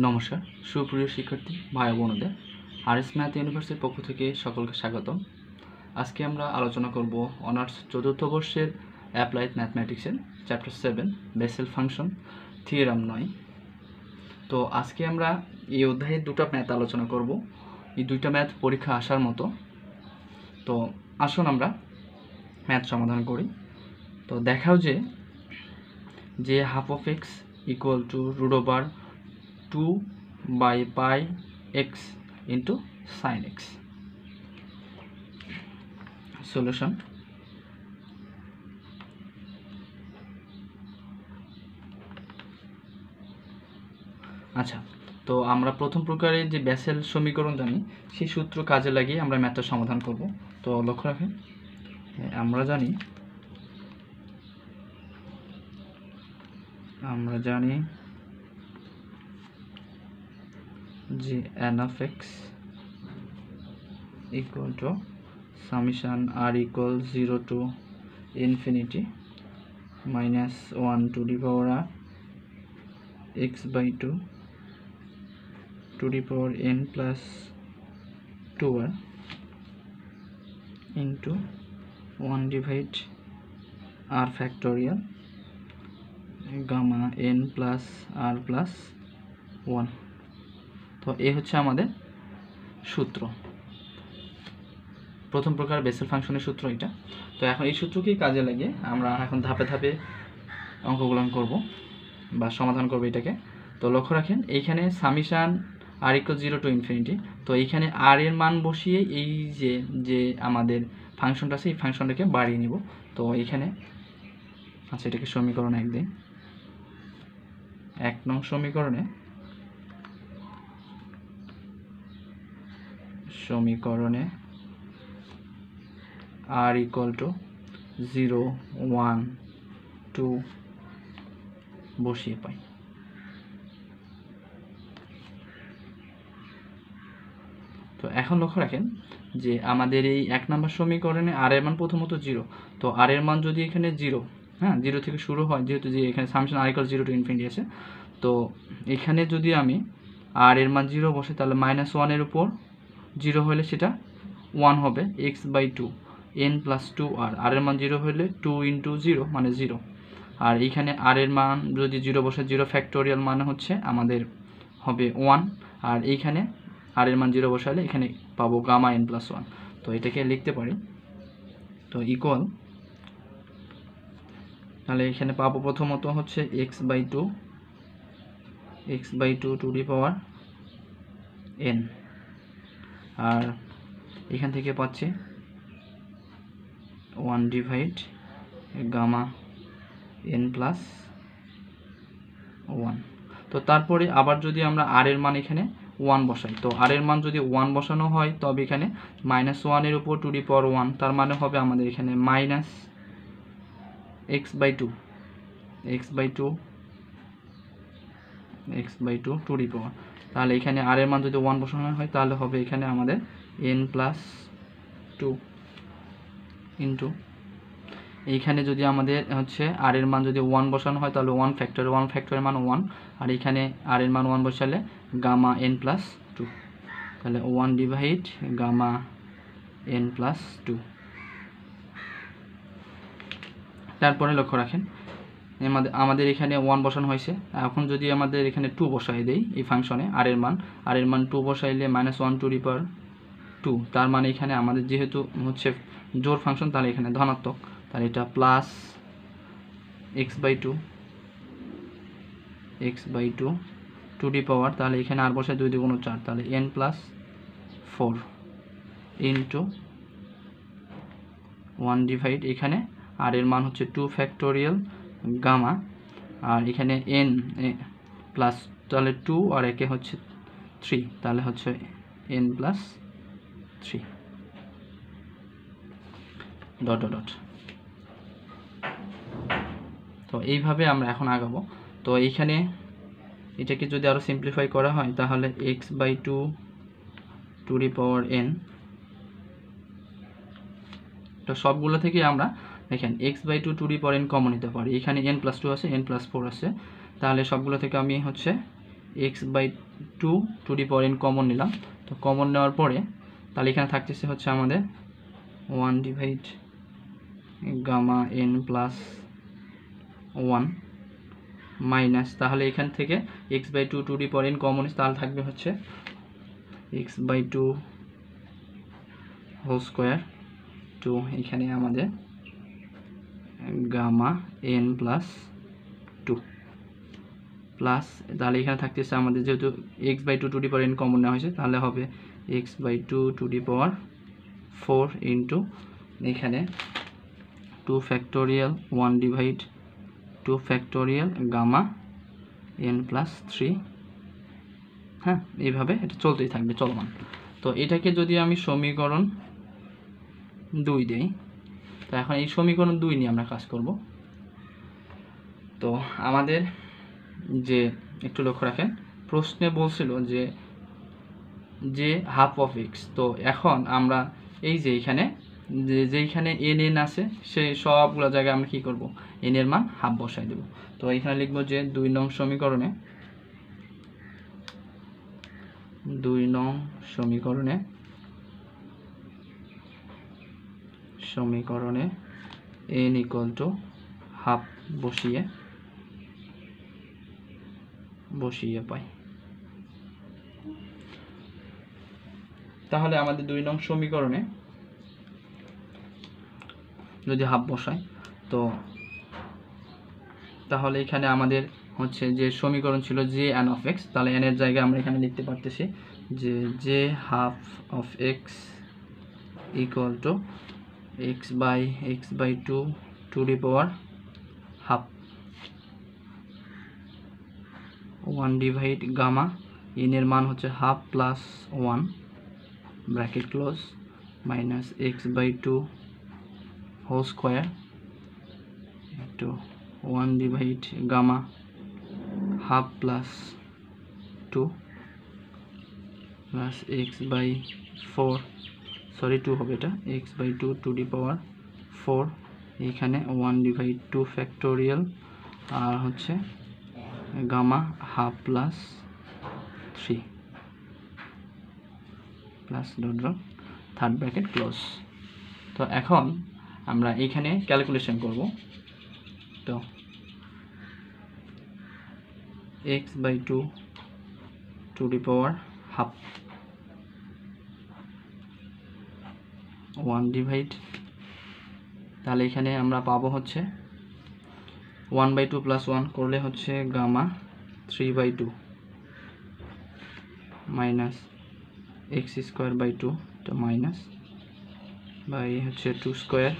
নমস্কার সুপ্রিয় শিক্ষার্থী ভাই বোনদের আরএস ম্যাথ ইউনিভার্সিটির পক্ষ থেকে সকলকে স্বাগতম। আজকে আমরা আলোচনা করব অনার্স চতুর্থ বর্ষের অ্যাপ্লাইড ম্যাথমেটিক্সের চ্যাপ্টার 7 বেসেল ফাংশন থিওরাম 9। তো আজকে আমরা এই অধ্যায়ে দুটো ম্যাথ আলোচনা করব। এই দুইটা ম্যাথ পরীক্ষা আসার মতো। তো আসুন আমরা ম্যাথ সমাধান করি। তো দেখাও যে half of x equal to root over 2/pi x into sin x. Solution. আচ্ছা, তো আমরা প্রথম প্রকারের যে বেসেল সমীকরণ জানি সেই সূত্র কাজে লাগিয়ে আমরা ম্যাথটা সমাধান করব। তো লক্ষ্য রাখেন, আমরা জানি যে n of x equal to summation r equals 0 to infinity minus 1 to the power r x by 2 to the power n plus 2r into 1 divide r factorial gamma n plus r plus 1। তো এই হচ্ছে আমাদের সূত্র, প্রথম প্রকার Bessel ফাংশনের সূত্র এটা। তো এখন এই সূত্রকেই কাজে লাগিয়ে আমরা এখন ধাপে ধাপে অঙ্কগুলো করব বা সমাধান করব এটাকে। তো লক্ষ্য রাখেন, এইখানে সামিশান আর ইকুয়াল 0 টু ইনফিনিটি। তো এইখানে আর এর মান বসিয়ে এই যে আমাদের ফাংশনটা আছে এই ফাংশনটাকে বাড়িয়ে নিব। তো এইখানে আচ্ছা, এটাকে সমীকরণ 1 নং সমীকরণে r equal to 0, 1, 2 বসিয়ে পাই। তো এখন লক্ষ্য রাখেন যে আমাদের এই 1 নম্বর সমীকরণে r এর মান প্রথমত 0। তো r এর মান যদি এখানে 0, 0 থেকে শুরু হয়, যেহেতু যে এখানে সামশন r equal 0 to infinity আছে, তো এখানে যদি আমি r এর মান 0 বসে তাহলে -1 এর উপর 0 হলে সেটা 1 হবে x by 2 n plus 2r। r এর মান 0 হলে 2 into 0 মানে 0। আর এইখানে r এর মান যদি 0 বসে 0 ফ্যাক্টোরিয়াল মানে হচ্ছে আমাদের হবে 1। আর এইখানে r এর মান 0 বসালে এখানে পাবো গামা n plus 1। তো এটাকে লিখতে পারি, তো ইকুয়াল, তাহলে এখানে পাবো প্রথমত হচ্ছে x by 2 to the power n, আর এখান থেকে পাচ্ছি 1 ডিভাইড গামা n প্লাস 1। তো তারপরে আবার যদি আমরা r এর মান এখানে 1 বসাই, তো r এর মান যদি 1 বসানো হয় তবে এখানে -1 এর উপর টু দি পাওয়ার 1, তার মানে হবে আমাদের এখানে minus x by 2 to the power. তাহলে এখানে r এর মান যদি 1 বসানো হয় তাহলে হবে এখানে আমাদের n প্লাস 2 ইন্টু এইখানে যদি আমাদের হচ্ছে r এর মান যদি 1 বসানো হয় তাহলে 1 ফ্যাক্টরের মান 1, আর এখানে r এর মান 1 বসালে গামা n প্লাস 2, তাহলে 1 ডিভাইড গামা n প্লাস 2। তারপরে লক্ষ্য রাখেন আমাদের এখানে 1 বসানো হয়েছে। এখন যদি আমাদের এখানে 2 বসাই দেই এই ফাংশনে r এর মান 2 বসাইলে -1 টু দি পাওয়ার 2, তার মানে এখানে আমাদের যেহেতু হচ্ছে জোড় ফাংশন তাহলে এখানে ধনাত্মক, তাহলে এটা plus x by 2 to the power, তাহলে এখানে আর বসায় 2 দ্বিগুণ 4, তাহলে n প্লাস 4 ইন্টু 1 ডিভাইড এখানে r এর মান হচ্ছে 2 ফ্যাক্টোরিয়াল গামা, আর এখানে n প্লাস, তাহলে 2 আর একে হচ্ছে 3, তাহলে হচ্ছে n plus 3 dot dot dot. তো এইভাবে আমরা এখন আগাবো। তো এইখানে এটাকে যদি আরও সিম্পলিফাই করা হয় তাহলে x by 2 to the power n, তো সবগুলো থেকে আমরা দেখেন x by 2 to the power n common নিতে পারি। এখানে n plus 2 আছে, n plus 4 আছে, তাহলে সবগুলো থেকে আমি হচ্ছে X by two to the power N common নিলাম। তো কমন নেওয়ার পরে তাহলে এখানে থাকতেছে হচ্ছে আমাদের 1 divide gamma N plus 1 minus, তাহলে এখান থেকে X by two to the power N common, তাহলে থাকবে হচ্ছে X by two whole square to এখানে আমাদের gamma N plus two plus, তাহলে এখানে থাকতেছে আমাদের যেহেতু X by two to the power N common নেওয়া হয়েছে তাহলে হবে X by two to the power 4 into এখানে 2 factorial 1 divide 2 factorial gamma N plus 3। হ্যাঁ, এইভাবে এটা চলতেই থাকবে চলমান। তো এটাকে যদি আমি সমীকরণ 2 দেই, তো এখন এই সমীকরণ 2 নিয়ে আমরা কাজ করব। তো আমাদের যে একটু লক্ষ্য রাখেন, প্রশ্নে বলছিল যে হাফ অফ এক্স, তো এখন আমরা এই যে এখানে যেইখানে এন এন আছে সেই সবগুলো জায়গায় আমরা কি করব, এন এর মান হাফ বসাই দেব। তো এখানে লিখব যে 2 নং সমীকরণে এন ইকুয়াল টু হাফ বসিয়ে পাই। তাহলে আমাদের 2 নং সমীকরণে যদি হাফ বসাই, তো তাহলে এখানে আমাদের হচ্ছে যে সমীকরণ ছিল জে এন অফ এক্স, তাহলে এন এর জায়গায় আমরা এখানে লিখতে পারতেছি যে J half of x equal to X by two to the power half 1 divide gamma N এর মান হচ্ছে half plus 1 bracket close minus X by two whole square into 1 divide gamma half plus 2 plus X by 4, sorry 2 হবে এটা, X by two to the power 4 এখানে 1 divide 2 factorial আর হচ্ছে gamma half plus 3 plus dot dot third bracket close. তো এখন আমরা এইখানে calculation করব। তো X by two to the power half 1 divide, তাহলে এখানে আমরা পাবো হচ্ছে 1 বাই টু প্লাস 1 করলে হচ্ছে gamma 3 by two minus x square by two, তো মাইনাস বাই হচ্ছে 2 স্কোয়ার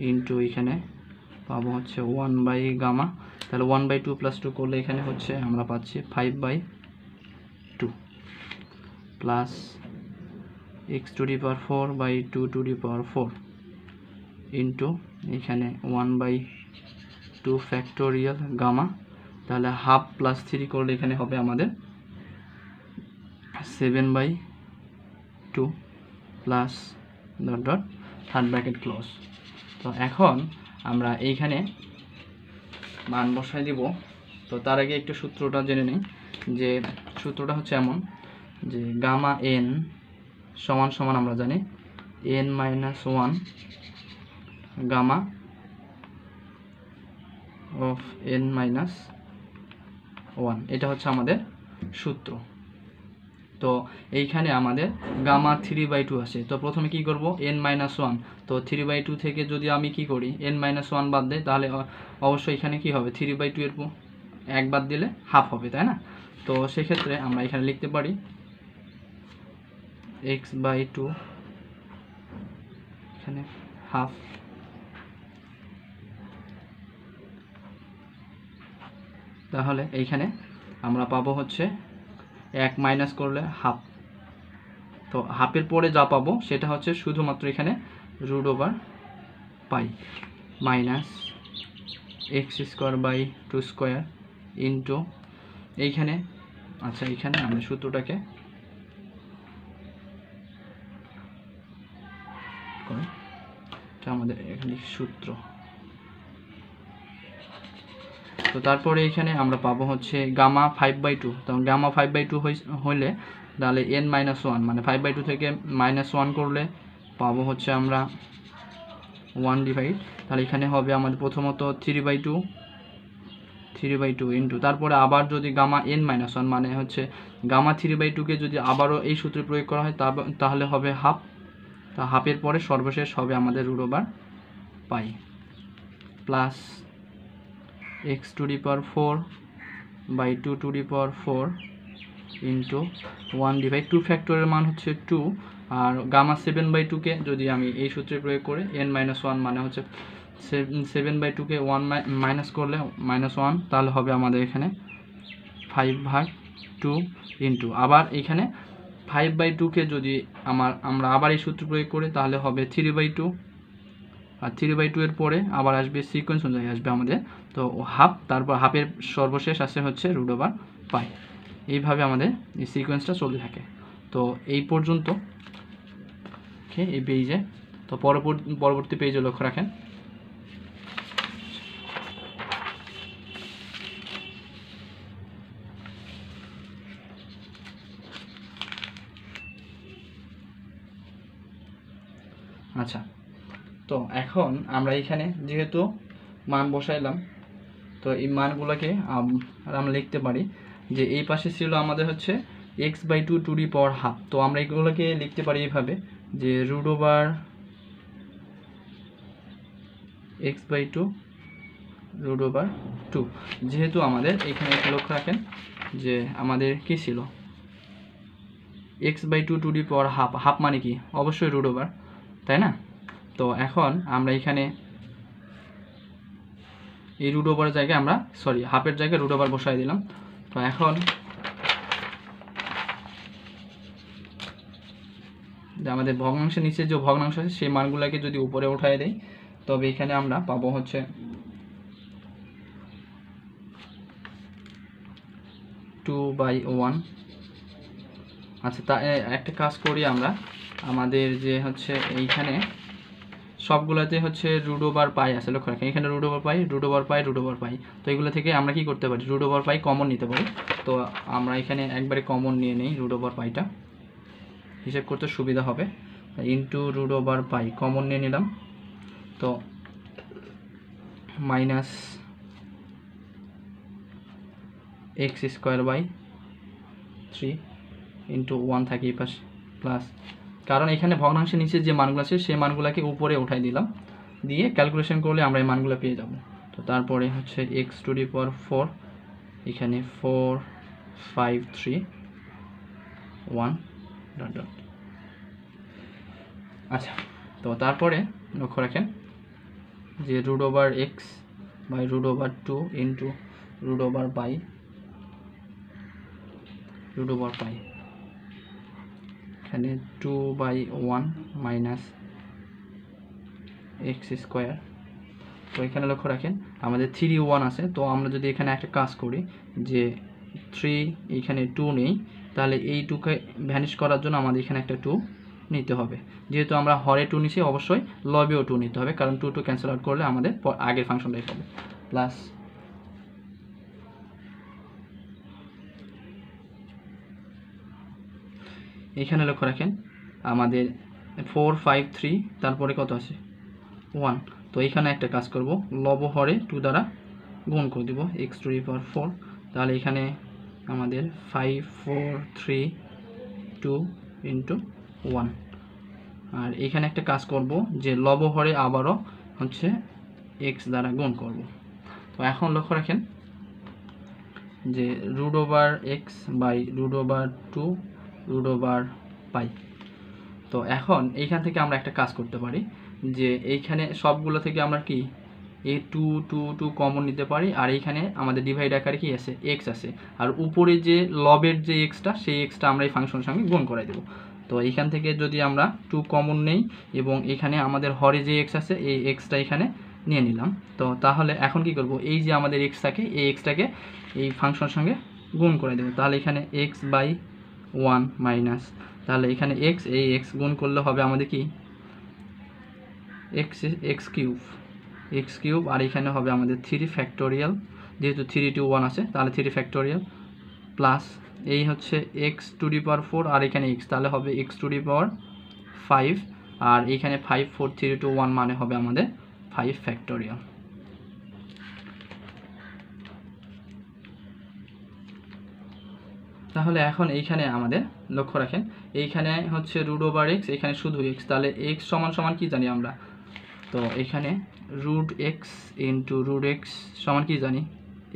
ইন্টু এখানে পাবো হচ্ছে 1 বাই গামা, তাহলে 1 বাই টু প্লাস 2 করলে এখানে হচ্ছে আমরা পাচ্ছি 5 by two plus x to the power 4 by 2 to the power 4 into এখানে 1 বাই 2 ফ্যাক্টোরিয়াল গামা, তাহলে হাফ প্লাস 3 করলে এখানে হবে আমাদের 7 by 2 plus dot dot third bracket close. তো এখন আমরা এইখানে মান বসাই দিব। তো তার আগে একটু সূত্রটা জেনে নিই, যে সূত্রটা হচ্ছে এমন যে গামা এন সমান সমান আমরা জানি n minus 1 gamma of n minus 1, এটা হচ্ছে আমাদের সূত্র। তো এইখানে আমাদের গামা 3/2 আছে, তো প্রথমে কি করব n মাইনাস 1, তো 3/2 থেকে যদি আমি কি করি n মাইনাস 1 বাদ দেই, তাহলে অবশ্যই এখানে কি হবে 3/2 এর 1 বাদ দিলে হাফ হবে, তাই না? তো সেক্ষেত্রে আমরা এখানে লিখতে পারি x/2 এখানে হাফ, তাহলে এইখানে আমরা পাবো হচ্ছে 1 মাইনাস করলে হাফ, তো হাফের পরে যা পাবো সেটা হচ্ছে শুধুমাত্র এখানে root over pi minus x square by 2 square into এইখানে, আচ্ছা এইখানে আমরা সূত্রটাকে আমাদের এখানে সূত্র তো তারপরে এখানে আমরা পাবো হচ্ছে গামা 5/2। তো গামা 5/2 হইলে তাহলে n-1 মানে 5/2 থেকে -1 করলে পাবো হচ্ছে আমরা 1/, তাহলে এখানে হবে আমাদের প্রথমত 3/2 ইন্টু তারপরে আবার যদি গামা n-1 মানে হচ্ছে গামা 3/2কে যদি আবারও এই সূত্রে প্রয়োগ করা হয় তাহলে হবে হাফ। তা হাফের পরে সর্বশেষ হবে আমাদের √π প্লাস x⁴/2⁴ ইন্টু 1/2 ফ্যাক্টরের মান হচ্ছে 2, আর গামা 7/2কে যদি আমি এই সূত্রে প্রয়োগ করে n-1 মানে হচ্ছে 7/2কে 1 মাইনাস করলে -1, তাহলে হবে আমাদের এখানে 5/2 ইন্টু আবার এখানে 5/2কে যদি আমরা আবার এই সূত্র প্রয়োগ করি তাহলে হবে 3/2, আর 3/2 এর পরে আবার আসবে সিকোয়েন্স অনুযায়ী আসবে আমাদের তো হাফ, তারপর হাফের সর্বশেষ আসে হচ্ছে √π। এইভাবে আমাদের এই সিকোয়েন্সটা চলতে থাকে। তো এই পর্যন্ত এই পেজে। তো পরবর্তী পেজে লক্ষ্য রাখেন। আচ্ছা, তো এখন আমরা এখানে যেহেতু মান বসাইলাম, তো এই মানগুলোকে আমরা লিখতে পারি যে এই পাশে ছিল আমাদের হচ্ছে x/2 two the power half. তো আমরা এগুলোকে লিখতে পারি এইভাবে যে x/2 √2। যেহেতু আমাদের এখানে লক্ষ্য রাখেন যে আমাদের কি ছিল x/2 two the power half, half মানে কি অবশ্যই √, তাই না? তো এখন আমরা এখানে এই √এর জায়গায় আমরা হাফের জায়গায় √, বসাই দিলাম। তো এখন আমাদের ভগ্নাংশের নিচে যে ভগ্নাংশ আছে সেই মানগুলোকে যদি উপরে উঠায় দেই তবে এখানে আমরা পাবো হচ্ছে 2/1। আচ্ছা, তা একটা কাজ করি আমরা, আমাদের যে হচ্ছে এইখানে সবগুলোতে হচ্ছে √π আছে, লক্ষ্য রাখেন এখানে √π। তো এগুলো থেকে আমরা কি করতে পারি, √π কমন নিতে পারি। তো আমরা এখানে একবারে কমন নিয়ে নেই, √πটা হিসাব করতে সুবিধা হবে। ইন্টু √π কমন নিয়ে নিলাম, তো মাইনাস x²/3 ইন্টু 1 থাকে এই পাশে প্লাস, কারণ এখানে ভগ্নাংশের নিচে যে মানগুলো আছে সেই মানগুলোকে উপরে উঠাই দিলাম, দিয়ে ক্যালকুলেশন করলে আমরা এই মানগুলো পেয়ে যাব। তো তারপরে হচ্ছে x⁴ এখানে 4 5 3 1 ... আচ্ছা, তো তারপরে লক্ষ্য রাখেন যে √x/√2 ইন্টু √π এখানে 2/1 মাইনাস x²। তো এখানে লক্ষ্য রাখেন আমাদের 3 1 আছে। তো আমরা যদি এখানে একটা কাজ করি যে 3 এখানে 2 নেই, তাহলে এই 2কে ভ্যানিশ করার জন্য আমাদের এখানে একটা 2 নিতে হবে। যেহেতু আমরা হরে 2 নিছি, অবশ্যই লবেও 2 নিতে হবে, কারণ 2 ক্যান্সেল আউট করলে আমাদের আগের ফাংশনটাই পাবে। প্লাস এখানে লক্ষ্য রাখেন আমাদের 4 5 3 তারপরে কত আছে 1। তো এখানে একটা কাজ করব, লব হরে 2 দ্বারা গুণ করে দিব x⁴। তাহলে এখানে আমাদের 5 4 3 2 ইন্টু 1। আর এখানে একটা কাজ করব যে লব হরে আবারও হচ্ছে x দ্বারা গুণ করব। তো এখন লক্ষ্য রাখেন যে √x/√2 √π। তো এখন এইখান থেকে আমরা একটা কাজ করতে পারি যে এইখানে সবগুলো থেকে আমরা কি এই 2 2 2 কমন নিতে পারি, আর এইখানে আমাদের ডিভাইড আকারে কি আছে x আছে, আর উপরে যে লবের যে এক্সটা সেই এক্সটা আমরা এই ফাংশনের সঙ্গে গুণ করে দেব। তো এইখান থেকে যদি আমরা 2 কমন নেই এবং এখানে আমাদের হরে যে x আছে এই এক্সটা এখানে নিয়ে নিলাম, তো তাহলে এখন কি করব, এই যে আমাদের x থাকে এই এক্সটাকে এই ফাংশনের সঙ্গে গুণ করে দেব। তাহলে এখানে x/1 মাইনাস, তাহলে এখানে x এই x গুণ করলে হবে আমাদের কি x³ আর এখানে হবে আমাদের 3 ফ্যাক্টোরিয়াল যেহেতু 3 to 1 আছে তাহলে 3 ফ্যাক্টোরিয়াল প্লাস এই হচ্ছে এক্স টু দি পাওয়ার 4 আর এখানে এক্স, তাহলে হবে এক্স টু দি পাওয়ার 5 আর এখানে 5 4 3 to 1 মানে হবে আমাদের 5 ফ্যাক্টোরিয়াল। তাহলে এখন এইখানে আমাদের লক্ষ্য রাখেন, এইখানে হচ্ছে রুট ওভার এক্স, এখানে শুধু এক্স, তাহলে এক্স সমান সমান কি জানি আমরা, তো এখানে root x into root x সমান কি জানি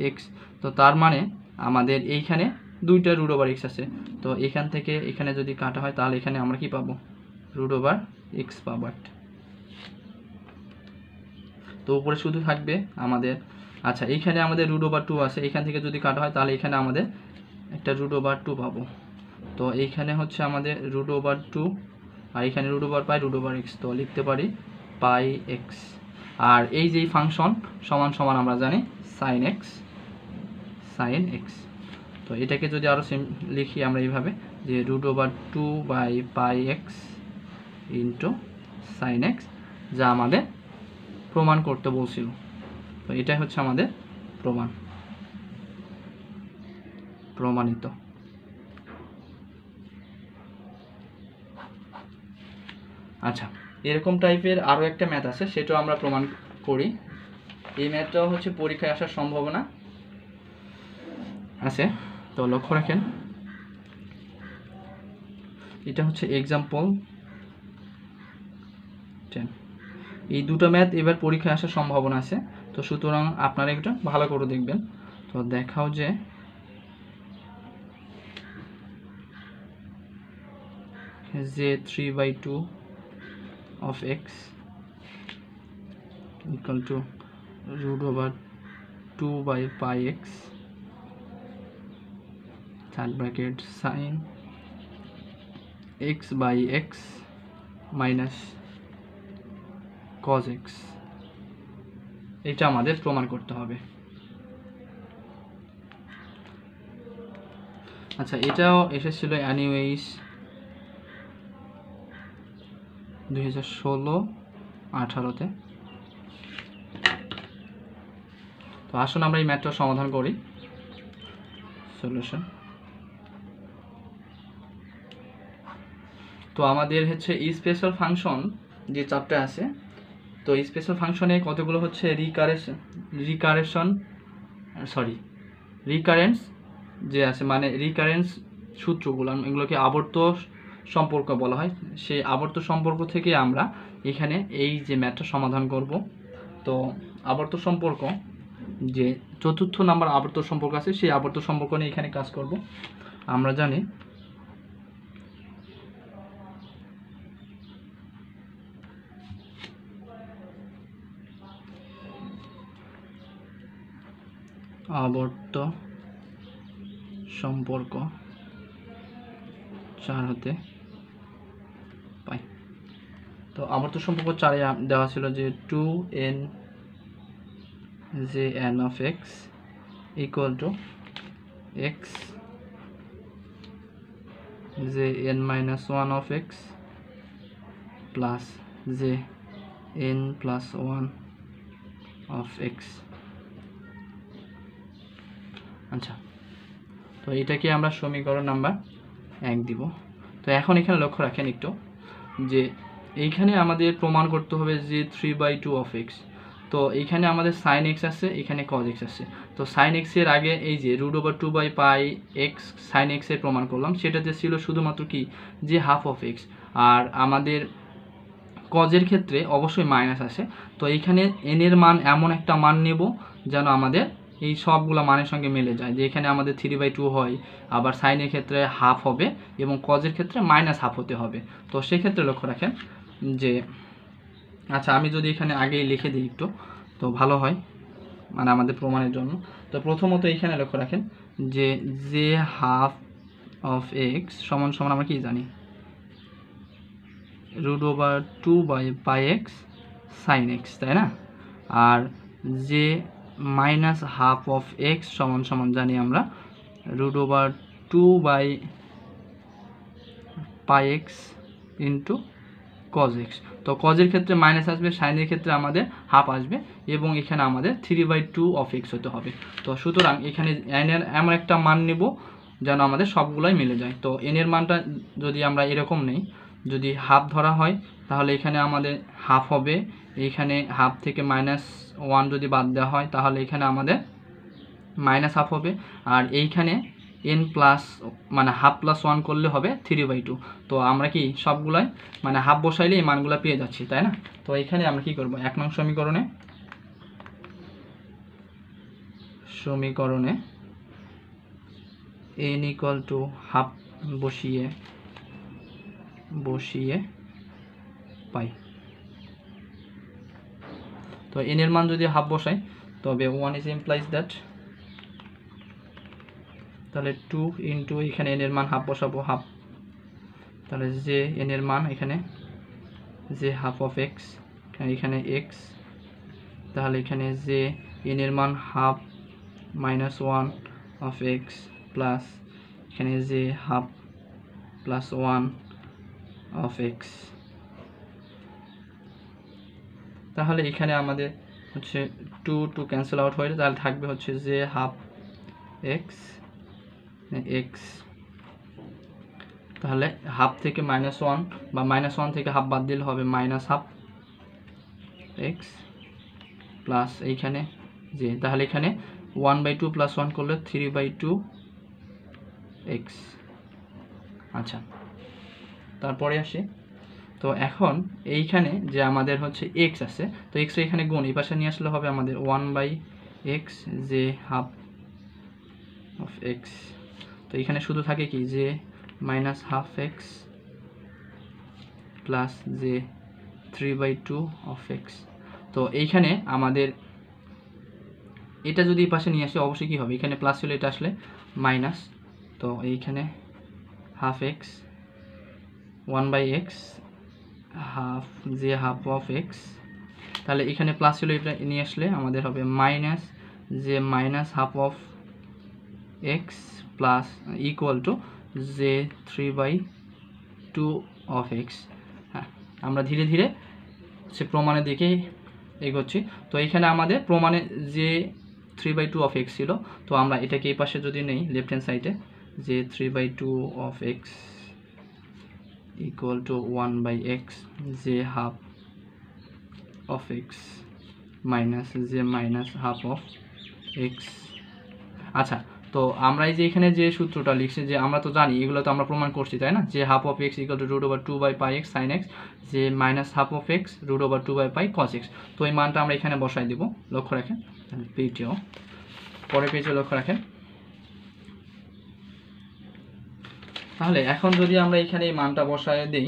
এক্স, তো তার মানে আমাদের এইখানে দুইটা রুট ওভার এক্স আছে, তো এখান থেকে এখানে যদি কাটা হয় তাহলে এখানে আমরা কি পাবো রুট ওভার এক্স পাবো। তো উপরে শুধু থাকবে আমাদের, আচ্ছা এইখানে আমাদের রুট ওভার 2 আছে, এখান থেকে যদি কাটা হয় তাহলে এখানে আমাদের একটা রুট ওভার 2 পাবো, তো এইখানে হচ্ছে আমাদের রুট ওভার 2 আর এখানে root over pi root over x, তো লিখতে পারি পাই এক্স। আর এই যে ফাংশন সমান সমান আমরা জানি সাইন এক্স, তো এটাকে যদি আরও লিখি আমরা এইভাবে যে root over 2 by pi x into sine x, যা আমাদের প্রমাণ করতে বলছিল, তো এটাই হচ্ছে আমাদের প্রমাণিত। আচ্ছা, এরকম টাইপের আরও একটা ম্যাথ আছে, সেটাও আমরা প্রমাণ করি। এই ম্যাথটাও হচ্ছে পরীক্ষায় আসার সম্ভাবনা আছে, তো লক্ষ্য রাখেন এটা হচ্ছে এক্সাম্পল 10। এই দুটো ম্যাথ এবার পরীক্ষায় আসার সম্ভাবনা আছে, তো সুতরাং আপনারা এটা ভালো করে দেখবেন। তো দেখাও যে যে 3/2 of x equal to root over 2 by pi x third bracket sin x by x minus cos x, এটা আমাদের প্রমাণ করতে হবে। আচ্ছা, এটাও এসেছিল অ্যানিওয়েজ 2016-18-তে। তো আসুন আমরা এই ম্যাথটা সমাধান করি। সলিউশন, তো আমাদের হচ্ছে স্পেশাল ফাংশন যে চারটা আছে, তো স্পেশাল ফাংশনে কতগুলো হচ্ছে রিকারেন্স যে আছে, মানে রিকারেন্স সূত্রগুলো, এগুলোকে আবর্ত সম্পর্ক বলা হয়। সেই আবর্ত সম্পর্ক থেকে আমরা এখানে এই যে ম্যাথটা সমাধান করব। তো আবর্ত সম্পর্ক যে চতুর্থ নাম্বার আবর্ত সম্পর্ক আছে, সেই আবর্ত সম্পর্ক নিয়ে এখানে কাজ করব। আমরা জানি আবর্ত সম্পর্ক 4 হতে পাই। তো আবর্ত সম্পর্ক 4-এ দেওয়া ছিল যে 2n যে n of x equal to x যে n minus 1 of x plus যে n plus 1 of x। আচ্ছা, তো এটাকে আমরা সমীকরণ নাম্বার 1 দিব। তো এখন এখানে লক্ষ্য রাখেন একটু যে এইখানে আমাদের প্রমাণ করতে হবে যে 3/2 of x, তো এইখানে আমাদের sin x আছে, এখানে cos x আছে। তো sin x এর আগে এই যে root over 2 by pi x sin x এর প্রমাণ করলাম, সেটাতে ছিল শুধুমাত্র কি যে half of x, আর আমাদের cos এর ক্ষেত্রে অবশ্যই মাইনাস আসে। তো এইখানে n এর মান এমন একটা মান নেব যেন আমাদের এই সবগুলো মানের সঙ্গে মিলে যায়, যে এখানে আমাদের 3/2 হয়, আবার sin এর ক্ষেত্রে হাফ হবে এবং cos এর ক্ষেত্রে মাইনাস হাফ হতে হবে। তো সেক্ষেত্রে লক্ষ্য রাখেন যে, আচ্ছা আমি যদি এখানে আগেই লিখে দিই একটু তো ভালো হয়, মানে আমাদের প্রমাণের জন্য। তো প্রথমত এইখানে লক্ষ্য রাখেন যে হাফ অফ এক্স সমান সমান আমরা কি জানি root over 2 by pi x sin x, তাই না? আর যে মাইনাস হাফ অফ এক্স সমান সমান জানি আমরা root over 2 by pi x into cos x। তো কজের ক্ষেত্রে মাইনাস আসবে, সাইনের ক্ষেত্রে আমাদের হাফ আসবে, এবং এখানে আমাদের 3/2 অফ এক্স হতে হবে। তো সুতরাং এখানে এন এর এমন একটা মান নেব যেন আমাদের সবগুলোই মিলে যায়। তো এন এর মানটা যদি আমরা এরকম নেই, যদি হাফ ধরা হয় তাহলে এখানে আমাদের হাফ হবে, এইখানে হাফ থেকে -1 যদি বাদ দেওয়া হয় তাহলে এখানে আমাদের -হাফ হবে, আর এইখানে n প্লাস মানে হাফ প্লাস 1 করলে হবে 3/2। তো আমরা কি সবগুলাই মানে হাফ বসাইলে এই মানগুলো পেয়ে যাচ্ছি, তাই না? তো এইখানে আমরা কি করব, 1 নং সমীকরণে n ইকুয়াল টু হাফ বসিয়ে পাই। তো n এর মান যদি হাফ বসাই তবে 1 ইজ ইমপ্লাইজ দ্যাট, তাহলে 2 ইন্টু এখানে n এর মান হাফ বসাবো, হাফ, তাহলে যে n এর মান এখানে যে হাফ অফ এক্স, এখানে এক্স, তাহলে এখানে যে n এর মান হাফ -1 অফ এক্স প্লাস এখানে যে হাফ প্লাস 1 অফ এক্স, তাহলে এখানে আমাদের হচ্ছে 2 ক্যান্সেল আউট হয়ে, তাহলে থাকবে হচ্ছে যে হাফ এক্স এক্স, তাহলে হাফ থেকে -1 বা -1 থেকে হাফ বাদ দিলে হবে -হাফ এক্স প্লাস এইখানে যে, তাহলে এখানে 1/2 প্লাস 1 করলে 3/2 এক্স। আচ্ছা, তারপরে আসি, তো এখন এইখানে যে আমাদের হচ্ছে এক্স আছে, তো এক্স এখানে গুণ এই পাশে নিয়ে আসলে হবে আমাদের 1/x যে হাফ অফ এক্স, তো এখানে শুধু থাকে কি যে -হাফ এক্স প্লাস যে 3/2 অফ এক্স। তো এইখানে আমাদের এটা যদি এই পাশে নিয়ে আসে অবশ্যই কী হবে, এখানে প্লাস ছিল, এটা আসলে মাইনাস, তো এইখানে হাফ এক্স 1/x হাফ যে হাফ অফ এক্স, তাহলে এখানে প্লাস ছিল, এটা নিয়ে আসলে আমাদের হবে মাইনাস যে half of x plus equal to যে 3/2 অফ এক্স। হ্যাঁ, আমরা ধীরে ধীরে সে প্রমাণের দিকে এগোচ্ছি। তো এইখানে আমাদের প্রমাণে যে 3/2 অফ এক্স ছিল, তো আমরা এটাকে এই পাশে যদি নেই লেফট হ্যান্ড সাইডে, যে 3/2 of x equal two 1/x যে হাফ অফ এক্স মাইনাস যে হাফ অফ এক্স। আচ্ছা, তো আমরা এই যে এখানে যে সূত্রটা লিখছি, যে আমরা তো জানি এগুলো তো আমরা প্রমাণ করছি, তাই না, যে half of x equal to √2/πx sin x, যে half of x √2/π cos x। তো এই মানটা আমরা এখানে বসাই দিব, লক্ষ্য রাখেন পেজেও, পরের পেজে লক্ষ্য রাখেন। তাহলে এখন যদি আমরা এখানে এই মানটা বসায় দিই,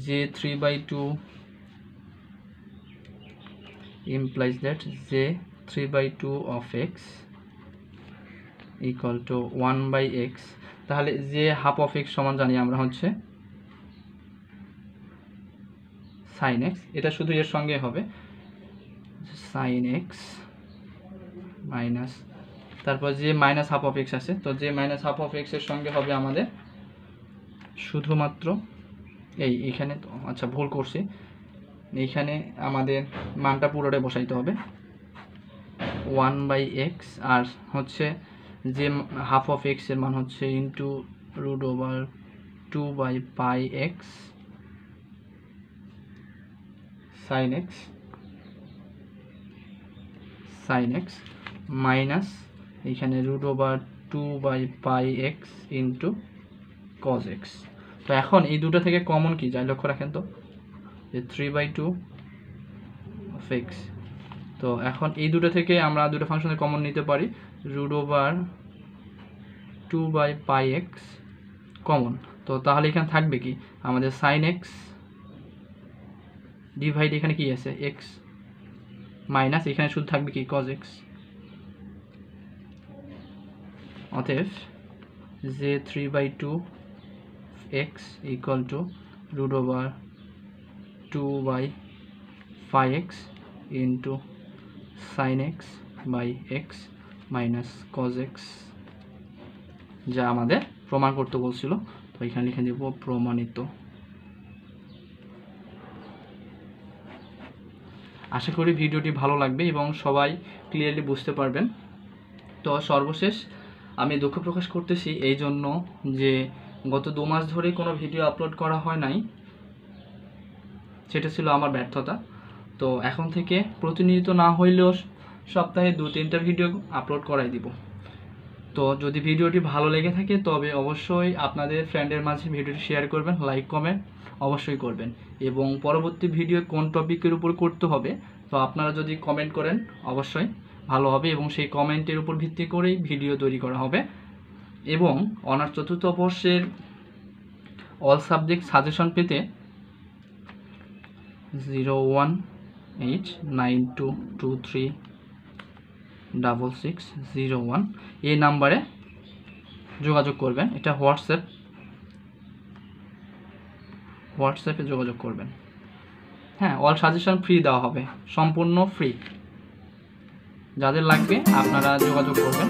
যে 3/2 implies that যে 3/2 of x equal to 1/x, তাহলে যে হাফ অফ এক্স সমান জানি আমরা হচ্ছে sin x, এটা শুধু এর সঙ্গে হবে sin x মাইনাস, তারপর যে হাফ অফ এক্স আছে, তো যে হাফ অফ এক্স এর সঙ্গে হবে আমাদের শুধুমাত্র এইখানে, আচ্ছা ভুল করছি, এইখানে আমাদের মানটা পুরোটাই বসাইতে হবে 1/x, আর হচ্ছে যে হাফ অফ এক্স এর মান হচ্ছে into √2/πx sin x minus এইখানে √2/πx ইন্টু cos x। তো এখন এই দুটো থেকে কমন কি যায় লক্ষ্য রাখেন, তো যে 3/2 of x, তো এখন এই দুটো থেকে আমরা দুটো ফাংশনের কমন নিতে পারি, √2/πx কমন, তো তাহলে এখানে থাকবে কি আমাদের sin x ডিভাইড এখানে কি আছে x মাইনাস এখানে শুধু থাকবে কি cos x। অতএব যে 3/2 x equal to √2/πx into sin x by x minus cos x, যা আমাদের প্রমাণ করতে বলছিল। তো এখানে লিখে দেব প্রমাণিত। আশা করি ভিডিওটি ভালো লাগবে এবং সবাই ক্লিয়ারলি বুঝতে পারবেন। তো সর্বশেষ আমি দুঃখ প্রকাশ করতেছি এই জন্য যে গত 2 মাস ধরে কোনো ভিডিও আপলোড করা হয় নাই, সেটা ছিল আমার ব্যর্থতা। তো এখন থেকে প্রতিনিয়ত না হইলেও সপ্তাহে 2-3টা ভিডিও আপলোড করাই দিব। তো যদি ভিডিওটি ভালো লেগে থাকে তবে অবশ্যই আপনাদের ফ্রেন্ডের মাঝে ভিডিওটি শেয়ার করবেন, লাইক কমেন্ট অবশ্যই করবেন, এবং পরবর্তী ভিডিও কোন টপিকের উপর করতে হবে তো আপনারা যদি কমেন্ট করেন অবশ্যই ভালো হবে, এবং সেই কমেন্টের উপর ভিত্তি করেই ভিডিও তৈরি করা হবে। এবং অনার্স চতুর্থ বর্ষের অল সাবজেক্ট সাজেশন পেতে 01892236601 এই নাম্বারে যোগাযোগ করবেন। এটা হোয়াটসঅ্যাপে যোগাযোগ করবেন। হ্যাঁ, অল সাজেশন ফ্রি দেওয়া হবে, সম্পূর্ণ ফ্রি। যাদের লাগবে আপনারা যোগাযোগ করবেন।